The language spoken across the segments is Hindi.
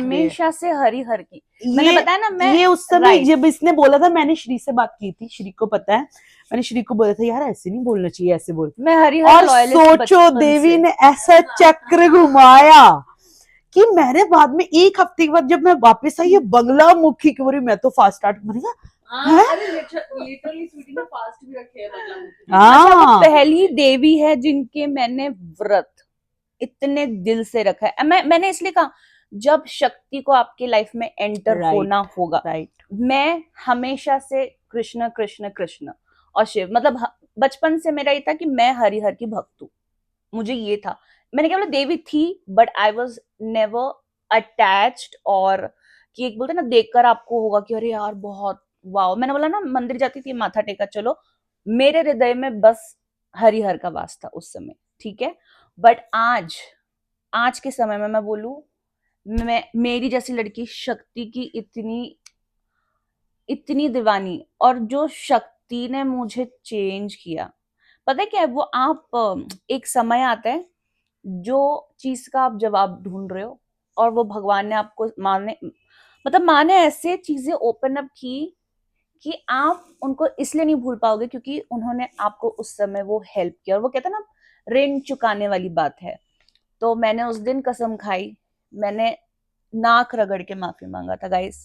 हमेशा से हरी हर की। मैंने बताया ना, मैं ये उस समय जब इसने बोला था, मैंने श्री से बात की थी, श्री को पता है, मैंने श्री को बोला था यार ऐसे नहीं बोलना चाहिए, ऐसे बोल। मैं हरिहर और लॉयलिस्ट सोचो बचपन देवी से। ने ऐसा चक्र घुमाया कि मैंने बाद में 1 हफ्ते के बाद जब मैं वापस आई, ये बंगला मुखी की बोली, मैं तो फास्ट स्टार्ट, मैंने कहा अरे लिटरली स्वीटी ने फास्ट भी रखे हैं बंगला मुखी। अच्छा, वो हाँ पहली देवी है जिनके मैंने व्रत इतने दिल से रखा है। मैंने इसलिए कहा, जब शक्ति को आपकी लाइफ में एंटर होना होगा। राइट। मैं हमेशा से कृष्ण कृष्ण कृष्ण और शिव, मतलब बचपन से मेरा ये था कि मैं हरिहर की भक्त हूँ। मुझे ये था, मैंने क्या बोला, देवी थी but I was never attached, और कि एक बोलते ना देखकर आपको होगा कि अरे यार बहुत वाओ। मैंने बोला ना, मंदिर जाती थी, माथा टेका चलो, मेरे हृदय में बस हरिहर का वास था उस समय, ठीक है। बट आज के समय में मैं बोलूं, मैं मेरी जैसी लड़की शक्ति की इतनी इतनी दीवानी, और जो शक्ति ने मुझे चेंज किया, पता है क्या है वो, आप एक समय आता है जो चीज का आप जवाब ढूंढ रहे हो, और वो भगवान ने आपको माँ ने ऐसे चीजें ओपन अप की कि आप उनको इसलिए नहीं भूल पाओगे क्योंकि उन्होंने आपको उस समय वो हेल्प किया। और वो कहता है ना, ऋण चुकाने वाली बात है। तो मैंने उस दिन कसम खाई, मैंने नाक रगड़ के माफी मांगा था गाइस।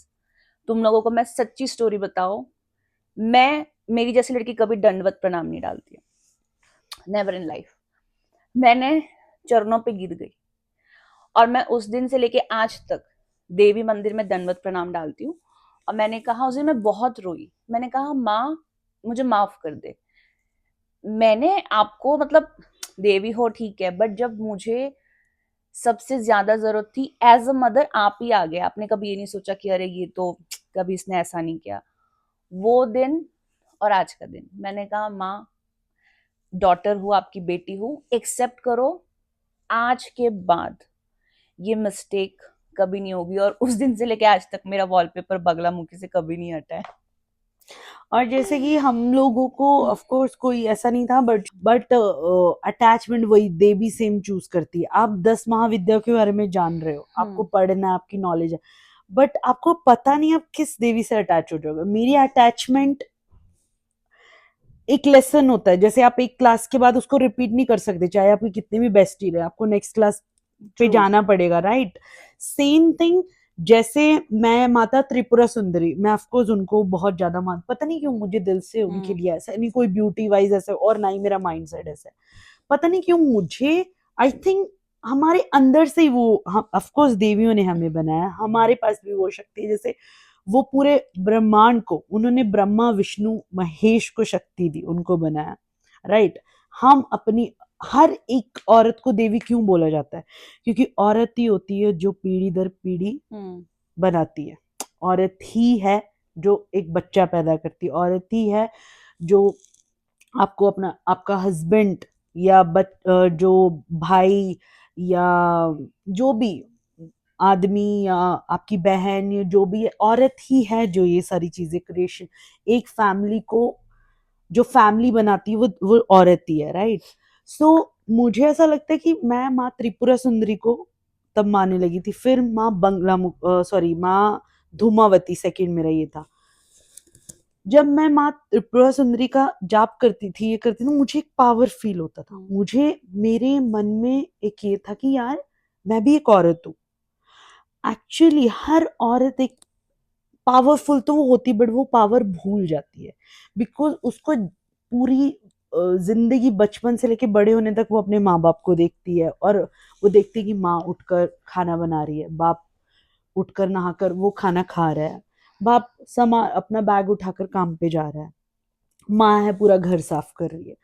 तुम लोगों को मैं सच्ची स्टोरी बताओ, मैं मेरी जैसी लड़की कभी दंडवत प्रणाम नहीं डालती है, नेवर इन लाइफ। मैंने चरणों पे गिर गई, और मैं उस दिन से लेके आज तक देवी मंदिर में दंडवत प्रणाम डालती हूँ। और मैंने कहा उस दिन, मैं बहुत रोई, मैंने कहा माँ मुझे माफ कर दे, मैंने आपको मतलब देवी हो ठीक है, बट जब मुझे सबसे ज्यादा जरूरत थी एज अ मदर, आप ही आ गए। आपने कभी ये नहीं सोचा कि अरे ये तो कभी इसने ऐसा नहीं किया। वो दिन और आज का दिन, मैंने कहा माँ, डॉटर हूँ, आपकी बेटी हूँ, एक्सेप्ट करो, आज के बाद ये मिस्टेक कभी नहीं होगी। और उस दिन से लेके आज तक मेरा वॉलपेपर बगला मुखी से कभी नहीं हटा है। और जैसे कि हम लोगों को ऑफ कोर्स कोई ऐसा नहीं था, बट अटैचमेंट वही देवी सेम चूज करती है। आप 10 महाविद्या के बारे में जान रहे हो, आपको पढ़ना है, आपकी नॉलेज है, बट आपको पता नहीं आप किस देवी से अटैच हो जाओगे। मेरी अटैचमेंट एक लेसन होता है, जैसे आप एक क्लास के बाद उसको रिपीट नहीं कर सकते, चाहे आपकी कितनी भी बेस्टी रहे, आपको नेक्स्ट क्लास पे जाना पड़ेगा, राइट। सेम थिंग, जैसे मैं माता त्रिपुरा सुंदरी, मैं ऑफकोर्स उनको बहुत ज्यादा मान, पता नहीं क्यों मुझे दिल से उनके लिए ऐसा नहीं, कोई ब्यूटी वाइज ऐसा, और ना ही मेरा माइंड सेट ऐसा है, पता नहीं क्यों मुझे, आई थिंक हमारे अंदर से ही वो, ऑफकोर्स देवियों ने हमें बनाया, हमारे पास भी वो शक्ति है। जैसे वो पूरे ब्रह्मांड को उन्होंने, ब्रह्मा विष्णु महेश को शक्ति दी, उनको बनाया, राइट। हम अपनी, हर एक औरत को देवी क्यों बोला जाता है, क्योंकि औरत ही होती है जो पीढ़ी दर पीढ़ी बनाती है, औरत ही है जो एक बच्चा पैदा करती है, औरत ही है जो आपको अपना, आपका हस्बैंड या जो भाई या जो भी आदमी या आपकी बहन या जो भी है, औरत ही है जो ये सारी चीजें क्रिएशन, एक फैमिली को जो फैमिली बनाती है वो औरत ही है, राइट। सो मुझे ऐसा लगता है कि मैं माँ त्रिपुरा सुंदरी को तब मानने लगी थी, फिर माँ सॉरी माँ धूमावती सेकंड मेरा ये था। जब मैं माँ त्रिपुरा सुंदरी का जाप करती थी, ये करती थी, मुझे एक पावर फील होता था, मुझे मेरे मन में एक ये था कि यार मैं भी एक औरत हूँ। एक्चुअली हर औरत एक पावरफुल तो वो होती, बट वो पावर भूल जाती है, बिकॉज उसको पूरी जिंदगी बचपन से लेके बड़े होने तक वो अपने माँ बाप को देखती है, और वो देखती है कि माँ उठकर खाना बना रही है, बाप उठकर नहाकर वो खाना खा रहा है, बाप अपना बैग उठाकर काम पे जा रहा है, माँ है पूरा घर साफ कर रही है।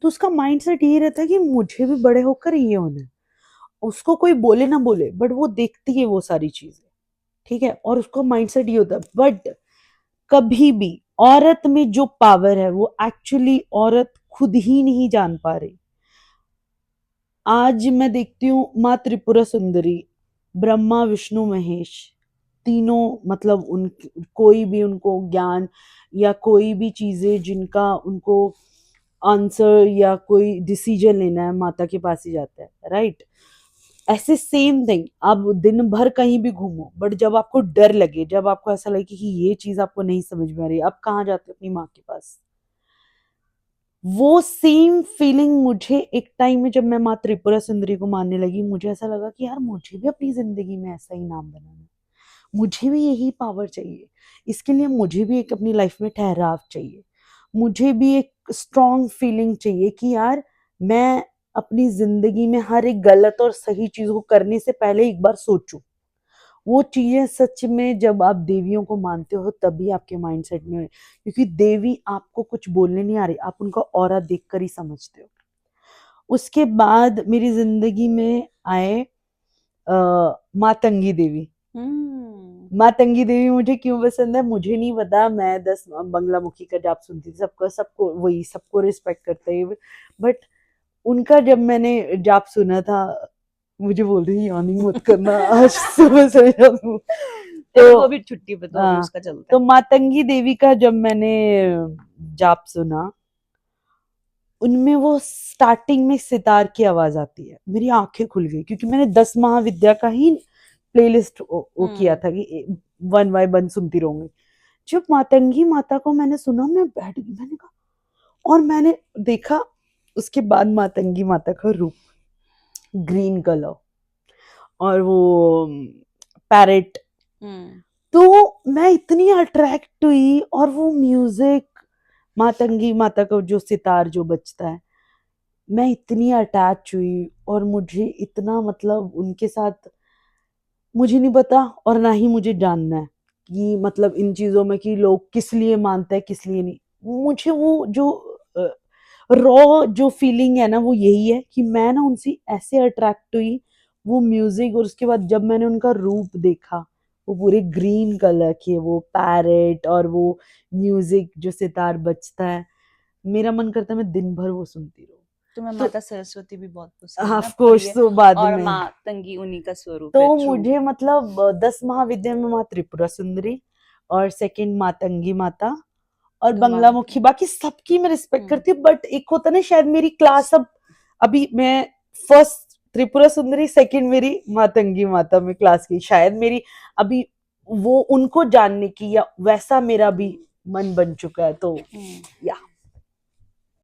तो उसका माइंड सेट ये रहता है कि मुझे भी बड़े होकर ये होना है। उसको कोई बोले ना बोले, बट वो देखती है वो सारी चीजें, ठीक है, और उसको माइंडसेट ये होता है। बट कभी भी औरत में जो पावर है वो एक्चुअली औरत खुद ही नहीं जान पा रही। आज मैं देखती हूँ माँ त्रिपुरा सुंदरी, ब्रह्मा विष्णु महेश तीनों, मतलब उन, कोई भी उनको ज्ञान या कोई भी चीजें जिनका उनको आंसर या कोई डिसीजन लेना है, माता के पास ही जाता है, राइट। ऐसे सेम थिंग, आप दिन भर कहीं भी घूमो, बट जब आपको डर लगे, जब आपको ऐसा लगे कि ये चीज आपको नहीं समझ में आ रही, आप कहाँ जाते हो? अपनी माँ के पास। वो सेम फीलिंग मुझे एक टाइम में, जब मैं माँ त्रिपुरा सुंदरी को मानने लगी, मुझे ऐसा लगा कि यार मुझे भी अपनी जिंदगी में ऐसा ही नाम बनाना है, मुझे भी यही पावर चाहिए, इसके लिए मुझे भी एक अपनी लाइफ में ठहराव चाहिए, मुझे भी एक स्ट्रॉन्ग फीलिंग चाहिए कि यार मैं अपनी जिंदगी में हर एक गलत और सही चीज को करने से पहले एक बार सोचूं। वो चीजें सच में जब आप देवियों को मानते हो तभी आपके माइंडसेट में है, क्योंकि देवी आपको कुछ बोलने नहीं आ रही, आप उनका ऑरा देखकर ही समझते हो। उसके बाद मेरी जिंदगी में आए मातंगी देवी। मातंगी देवी मुझे क्यों पसंद है मुझे नहीं पता, मैं 10 बंगला मुखी का जाप सुनती थी, सबको सबको वही सबको रिस्पेक्ट करते हैं, बट उनका जब मैंने जाप सुना था, मुझे बोल रही यानी मत करना आज सुबह से जादू। तो तो भी छुट्टी पे तो हाँ, उसका चलता तो है। मातंगी देवी का जब मैंने जाप सुना, उनमें वो स्टार्टिंग में सितार की आवाज आती है, मेरी आंखें खुल गई, क्योंकि मैंने 10 महाविद्या का ही प्लेलिस्ट वो किया था कि 1 बाय 1 सुनती रहूंगी। जब मातंगी माता को मैंने सुना, मैं बैठ गई, मैंने कहा, और मैंने देखा उसके बाद मातंगी माता का रूप, ग्रीन कलर और वो पैरेट, तो मैं इतनी अट्रैक्ट हुई, और वो म्यूजिक, मातंगी माता का जो सितार जो बजता है, मैं इतनी अटैच हुई, और मुझे इतना मतलब उनके साथ, मुझे नहीं पता और ना ही मुझे जानना है कि मतलब इन चीजों में कि लोग किस लिए मानते हैं किस लिए नहीं। मुझे वो जो रॉ जो फीलिंग है ना, वो यही है कि मैं ना उनसे ऐसे अट्रैक्ट हुई, वो म्यूजिक, और उसके बाद जब मैंने उनका रूप देखा, वो पूरे ग्रीन कलर के, वो पैरेट और वो म्यूजिक जो सितार बजता है, मेरा मन करता है मैं दिन भर वो सुनती रहूं। तुम्हें तो माता सरस्वती भी बहुत पसंद है ना, ऑफ कोर्स, प्रिय, तो बाद और में मातंगी उन्हीं का स्वरूप तो है। ट्रू। मुझे मतलब 10 महाविद्या में माँ त्रिपुरा सुंदरी, और सेकंड मातंगी माता, और बंगला मुखी, बाकी सबकी मैं रिस्पेक्ट करती हूँ, बट एक होता ना शायद मेरी क्लास, अब अभी मैं फर्स्ट त्रिपुरा सुंदरी, सेकंड मेरी मातंगी माता में क्लास की, शायद मेरी अभी वो उनको जानने की या वैसा मेरा भी मन बन चुका है, तो या